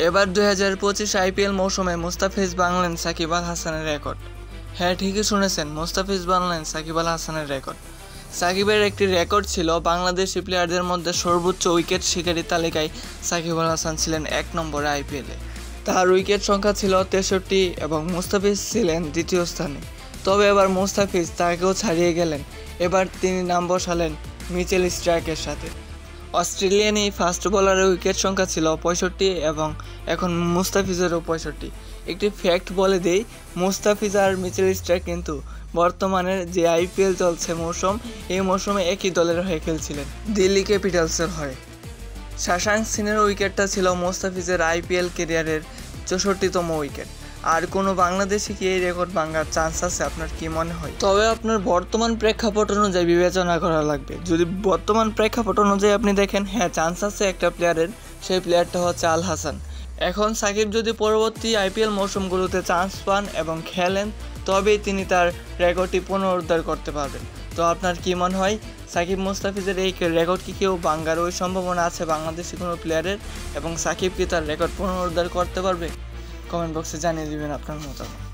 এবার 2025 আইপিএল মৌসুমে মুস্তাফিজ ভাঙলেন সাকিব আল হাসানের রেকর্ড। হ্যাঁ, ঠিকই শুনেছেন, মুস্তাফিজ ভাঙলেন সাকিব আল হাসানের রেকর্ড। সাকিবের একটি রেকর্ড ছিল, বাংলাদেশি প্লেয়ারদের মধ্যে সর্বোচ্চ উইকেট শিকারী তালিকায় সাকিব আল হাসান ছিলেন 1 নম্বরে আইপিএলে। তার উইকেট সংখ্যা ছিল 63 এবং মুস্তাফিজ ছিলেন দ্বিতীয় স্থানে। তবে এবার মুস্তাফিজ তাকেও ছাড়িয়ে গেলেন। এবার তিনি নাম বসালেন মিচেল স্টার্কের সাথে। অস্ট্রেলিয়ান এই ফাস্ট বোলারের উইকেট সংখ্যা ছিল 65 এবং এখন মুস্তাফিজেরও 65। একটি ফ্যাক্ট বলে দেই, মুস্তাফিজ আর মিচেল স্টার্ক কিন্তু বর্তমানে যে আইপিএল চলছে মৌসুম, এই মৌসুমে একই দলের হয়ে খেলছিলেন, দিল্লি ক্যাপিটালসের হয়ে। শশাঙ্ক সিনের উইকেটটা ছিল মুস্তাফিজের আইপিএল ক্যারিয়ারের 64তম উইকেট। আর কোনো বাংলাদেশি কি এই রেকর্ড ভাঙার চান্স আছে, আপনার কি মনে হয়? তবে আপনার বর্তমান প্রেক্ষাপট অনুযায়ী বিবেচনা করা লাগবে। যদি বর্তমান প্রেক্ষাপট অনুযায়ী আপনি দেখেন, হ্যাঁ চান্স আছে একটা প্লেয়ারের, সেই প্লেয়ারটা হচ্ছে আল হাসান। এখন সাকিব যদি পরবর্তী আইপিএল মৌসুমগুলোতে চান্স পান এবং খেলেন, তবেই তিনি তার রেকর্ডটি পুনরুদ্ধার করতে পারবেন। তো আপনার কি মনে হয়, সাকিব মুস্তাফিজের এই রেকর্ড কি কেউ ভাঙার ওই সম্ভাবনা আছে বাংলাদেশি কোনো প্লেয়ারের, এবং সাকিব কি তার রেকর্ড পুনরুদ্ধার করতে পারবে? কমেন্ট বক্সে জানিয়ে দিবেন আপনার মতামত।